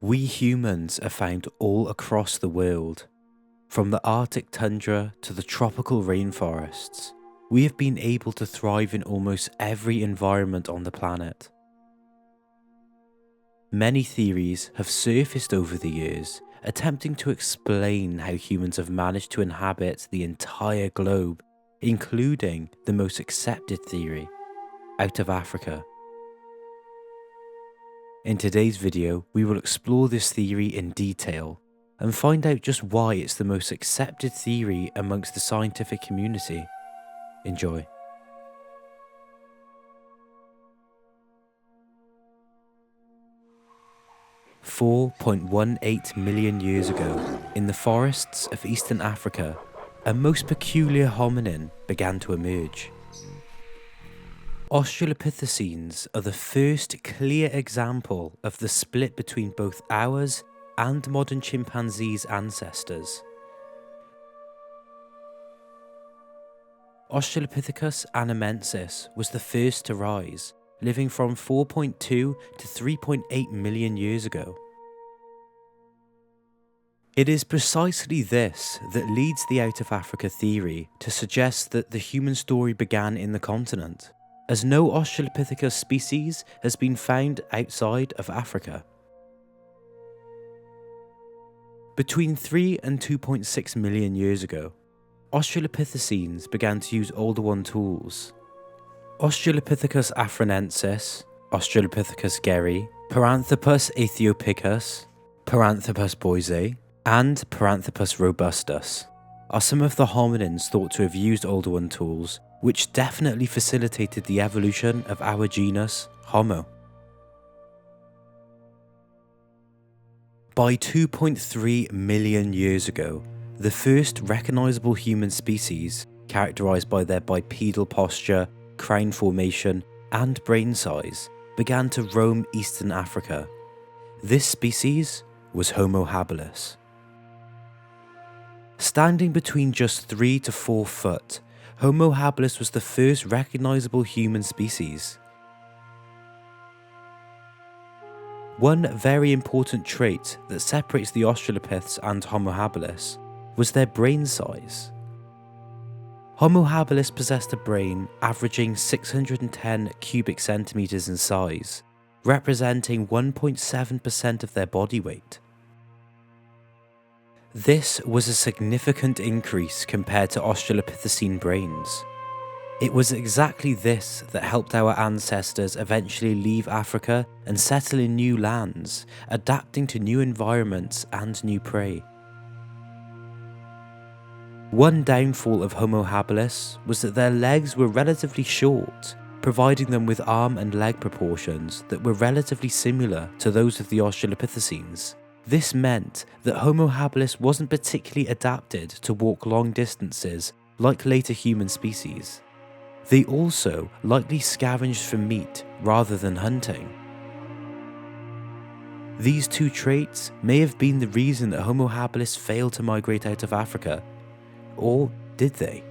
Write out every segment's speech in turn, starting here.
We humans are found all across the world. From the Arctic tundra to the tropical rainforests, we have been able to thrive in almost every environment on the planet. Many theories have surfaced over the years, attempting to explain how humans have managed to inhabit the entire globe, including the most accepted theory, out of Africa. In today's video, we will explore this theory in detail and find out just why it's the most accepted theory amongst the scientific community. Enjoy. $4.18 million years ago, in the forests of Eastern Africa, a most peculiar hominin began to emerge. Australopithecines are the first clear example of the split between both ours and modern chimpanzees' ancestors. Australopithecus annamensis was the first to rise, living from 4.2 to 3.8 million years ago. It is precisely this that leads the out of Africa theory to suggest that the human story began in the continent, as no Australopithecus species has been found outside of Africa. Between 3 and 2.6 million years ago, Australopithecines began to use older one tools. Australopithecus afarensis, Australopithecus geri, Paranthropus aethiopicus, Paranthropus boisei, and Paranthropus robustus are some of the hominins thought to have used older one tools, which definitely facilitated the evolution of our genus, Homo. By 2.3 million years ago, the first recognizable human species, characterized by their bipedal posture, crown formation, and brain size, began to roam Eastern Africa. This species was Homohabilis. Standing between just 3 to 4 foot, Homohabilis was the first recognizable human species. One very important trait that separates the Australopiths and Homo habilis was their brain size. Homo habilis possessed a brain averaging 610 cubic centimeters in size, representing 1.7% of their body weight. This was a significant increase compared to Australopithecine brains. It was exactly this that helped our ancestors eventually leave Africa and settle in new lands, adapting to new environments and new prey. One downfall of Homo habilis was that their legs were relatively short, providing them with arm and leg proportions that were relatively similar to those of the Australopithecines. This meant that Homo habilis wasn't particularly adapted to walk long distances like later human species. They also likely scavenged for meat rather than hunting. These two traits may have been the reason that Homo habilis failed to migrate out of Africa. Or did they?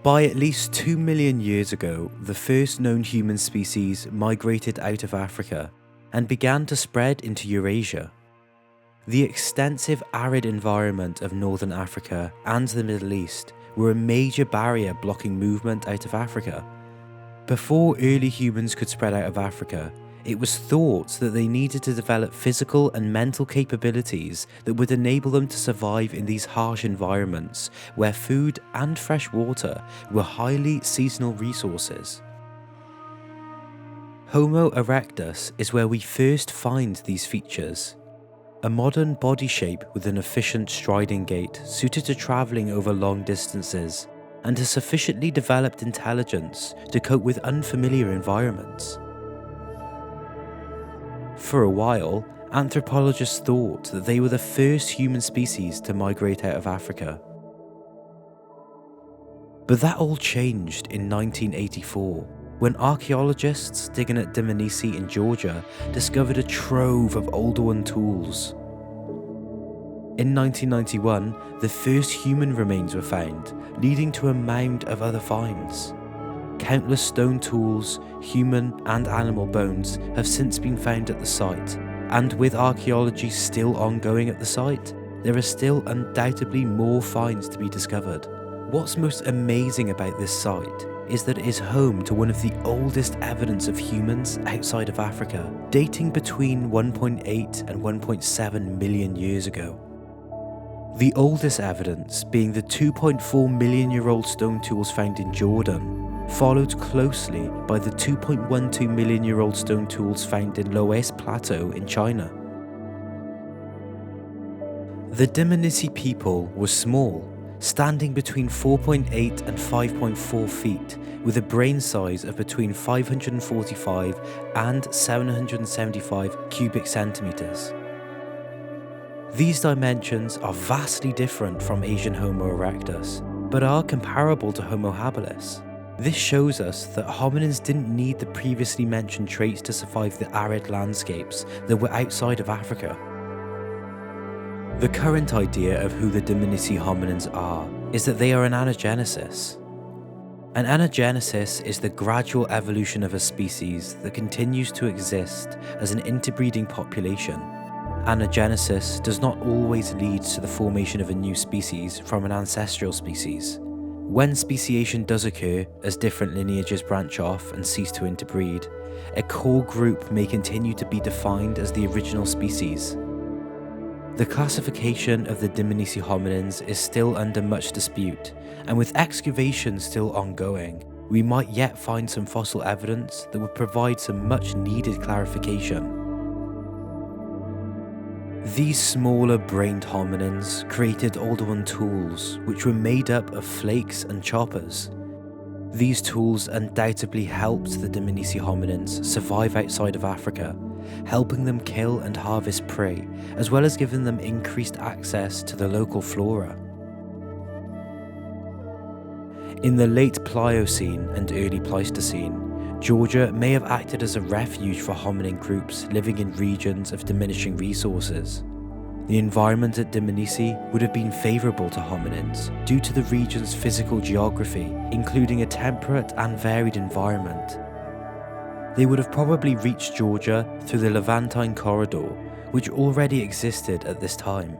By at least 2 million years ago, the first known human species migrated out of Africa and began to spread into Eurasia. The extensive arid environment of northern Africa and the Middle East were a major barrier blocking movement out of Africa. Before early humans could spread out of Africa, it was thought that they needed to develop physical and mental capabilities that would enable them to survive in these harsh environments where food and fresh water were highly seasonal resources. Homo erectus is where we first find these features. A modern body shape with an efficient striding gait suited to travelling over long distances, and a sufficiently developed intelligence to cope with unfamiliar environments. For a while, anthropologists thought that they were the first human species to migrate out of Africa. But that all changed in 1984, when archaeologists digging at Dimini in Georgia discovered a trove of older one tools. In 1991, the first human remains were found, leading to a mound of other finds. Countless stone tools, human and animal bones have since been found at the site, and with archaeology still ongoing at the site, there are still undoubtedly more finds to be discovered. What's most amazing about this site is that it is home to one of the oldest evidence of humans outside of Africa, dating between 1.8 and 1.7 million years ago. The oldest evidence being the 2.4 million year old stone tools found in Jordan, followed closely by the 2.12 million year old stone tools found in Loess Plateau in China. The Dimini people were small, standing between 4.8 and 5.4 feet, with a brain size of between 545 and 775 cubic centimeters. These dimensions are vastly different from Asian Homo erectus, but are comparable to Homohabilis. This shows us that hominins didn't need the previously mentioned traits to survive the arid landscapes that were outside of Africa. The current idea of who the Dimini hominins are is that they are an anagenesis. An anagenesis is the gradual evolution of a species that continues to exist as an interbreeding population. Anagenesis does not always lead to the formation of a new species from an ancestral species. When speciation does occur, as different lineages branch off and cease to interbreed, a core group may continue to be defined as the original species. The classification of the Dimini hominins is still under much dispute, and with excavations still ongoing, we might yet find some fossil evidence that would provide some much needed clarification. These smaller brained hominins created older tools which were made up of flakes and choppers. These tools undoubtedly helped the Dimini hominins survive outside of Africa, helping them kill and harvest prey, as well as giving them increased access to the local flora. In the late Pliocene and early Pleistocene, Georgia may have acted as a refuge for hominin groups living in regions of diminishing resources. The environment at Dimini would have been favourable to hominins due to the region's physical geography, including a temperate and varied environment. They would have probably reached Georgia through the Levantine corridor, which already existed at this time.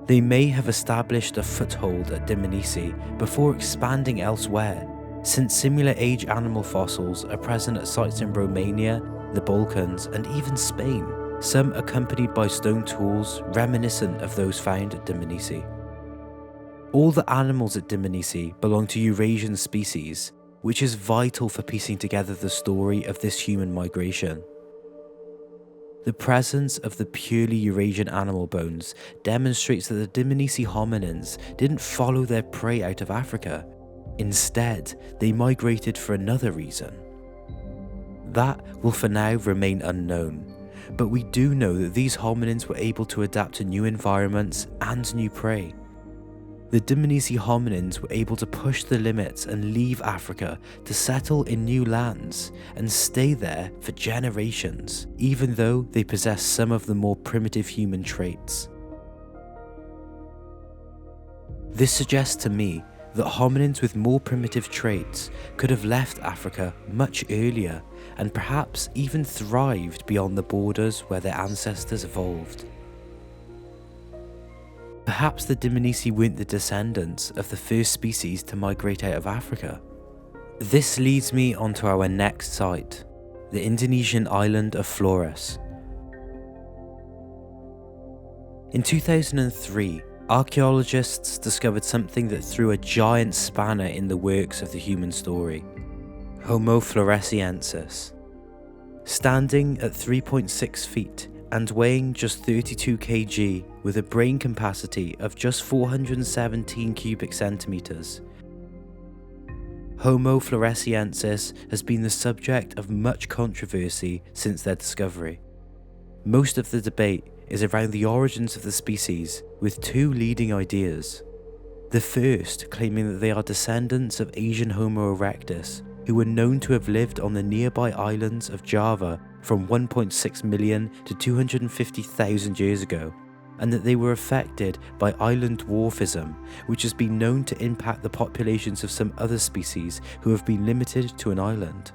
They may have established a foothold at Dimini before expanding elsewhere, since similar age animal fossils are present at sites in Romania, the Balkans, and even Spain, some accompanied by stone tools reminiscent of those found at Dimini. All the animals at Dimini belong to Eurasian species, which is vital for piecing together the story of this human migration. The presence of the purely Eurasian animal bones demonstrates that the Dimini hominins didn't follow their prey out of Africa. Instead, they migrated for another reason. That will for now remain unknown, but we do know that these hominins were able to adapt to new environments and new prey. The Dimini hominins were able to push the limits and leave Africa to settle in new lands and stay there for generations, even though they possess some of the more primitive human traits. This suggests to me that hominins with more primitive traits could have left Africa much earlier and perhaps even thrived beyond the borders where their ancestors evolved. Perhaps the Dimini weren't the descendants of the first species to migrate out of Africa. This leads me onto our next site, the Indonesian island of Flores. In 2003, archaeologists discovered something that threw a giant spanner in the works of the human story: Homo floresiensis. Standing at 3.6 feet and weighing just 32 kg with a brain capacity of just 417 cubic centimeters, Homo floresiensis has been the subject of much controversy since their discovery. Most of the debate is around the origins of the species, with two leading ideas. The first claiming that they are descendants of Asian Homo erectus, who were known to have lived on the nearby islands of Java from 1.6 million to 250,000 years ago. and that they were affected by island dwarfism, which has been known to impact the populations of some other species who have been limited to an island.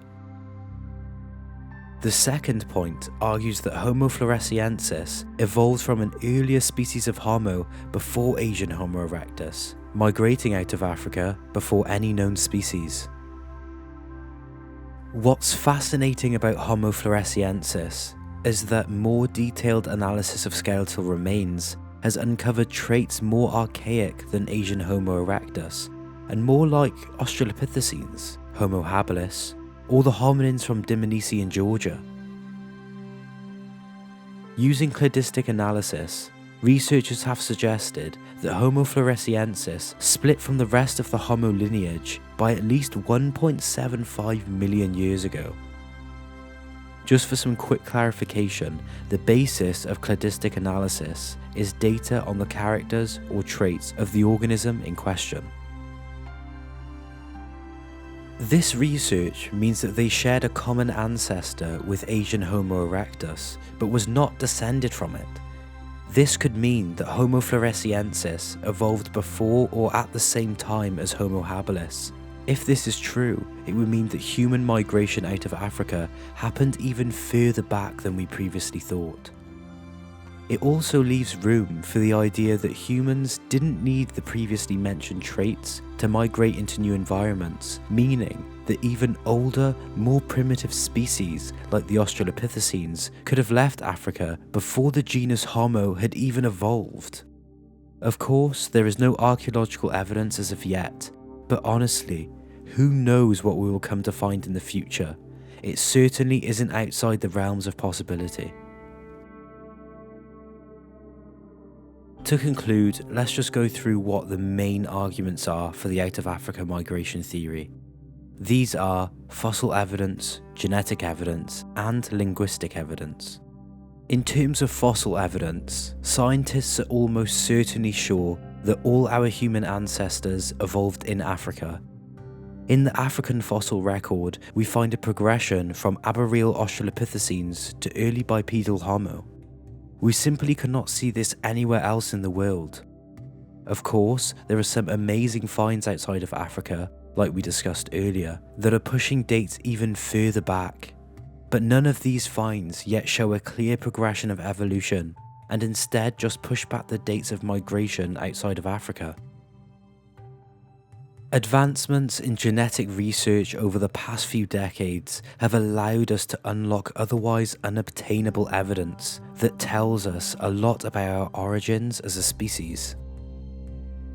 The second point argues that Homo floresiensis evolved from an earlier species of Homo before Asian Homo erectus, migrating out of Africa before any known species. What's fascinating about Homo floresiensis is that more detailed analysis of skeletal remains has uncovered traits more archaic than Asian Homo erectus, and more like Australopithecines, Homohabilis, or the hominins from Dimini in Georgia. Using cladistic analysis, researchers have suggested that Homo floresiensis split from the rest of the Homo lineage by at least 1.75 million years ago. Just for some quick clarification, the basis of cladistic analysis is data on the characters or traits of the organism in question. This research means that they shared a common ancestor with Asian Homo erectus, but was not descended from it. This could mean that Homo floresiensis evolved before or at the same time as Homo habilis. If this is true, it would mean that human migration out of Africa happened even further back than we previously thought. It also leaves room for the idea that humans didn't need the previously mentioned traits to migrate into new environments, meaning that even older, more primitive species like the Australopithecines could have left Africa before the genus Homo had even evolved. Of course, there is no archaeological evidence as of yet, but honestly, who knows what we will come to find in the future? It certainly isn't outside the realms of possibility. To conclude, let's just go through what the main arguments are for the out of Africa migration theory. These are fossil evidence, genetic evidence, and linguistic evidence. In terms of fossil evidence, scientists are almost certainly sure that all our human ancestors evolved in Africa. In the African fossil record, we find a progression from arboreal Australopithecines to early bipedal Homo. We simply cannot see this anywhere else in the world. Of course, there are some amazing finds outside of Africa, like we discussed earlier, that are pushing dates even further back. But none of these finds yet show a clear progression of evolution, and instead just push back the dates of migration outside of Africa. Advancements in genetic research over the past few decades have allowed us to unlock otherwise unobtainable evidence that tells us a lot about our origins as a species.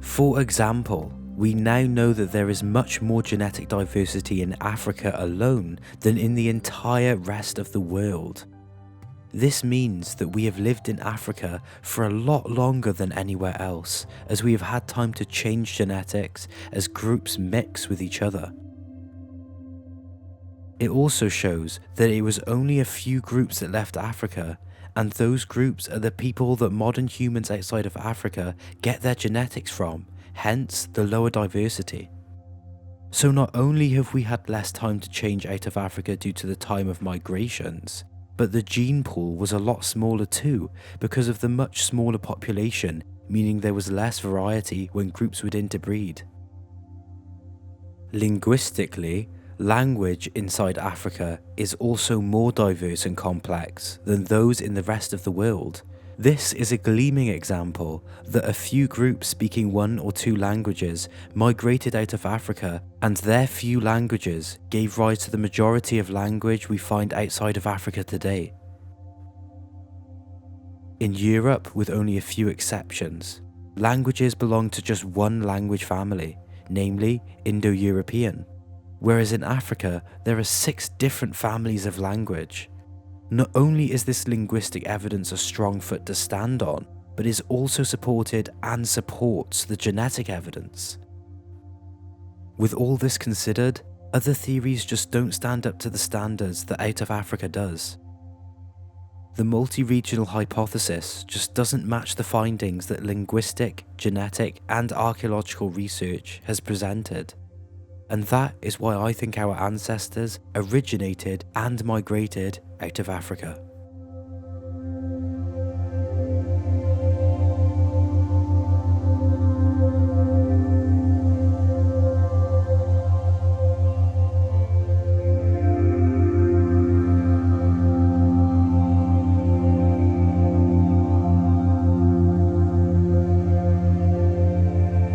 For example, we now know that there is much more genetic diversity in Africa alone than in the entire rest of the world. This means that we have lived in Africa for a lot longer than anywhere else, as we have had time to change genetics as groups mix with each other. It also shows that it was only a few groups that left Africa, and those groups are the people that modern humans outside of Africa get their genetics from, hence the lower diversity. So not only have we had less time to change out of Africa due to the time of migrations, but the gene pool was a lot smaller too because of the much smaller population, meaning there was less variety when groups would interbreed. Linguistically, language inside Africa is also more diverse and complex than those in the rest of the world. This is a gleaming example that a few groups speaking one or two languages migrated out of Africa, and their few languages gave rise to the majority of language we find outside of Africa today. In Europe, with only a few exceptions, languages belong to just one language family, namely Indo-European, whereas in Africa there are 6 different families of language. Not only is this linguistic evidence a strong foot to stand on, but is also supported and supports the genetic evidence. With all this considered, other theories just don't stand up to the standards that out of Africa does. The multi-regional hypothesis just doesn't match the findings that linguistic, genetic, and archaeological research has presented. And that is why I think our ancestors originated and migrated out of Africa.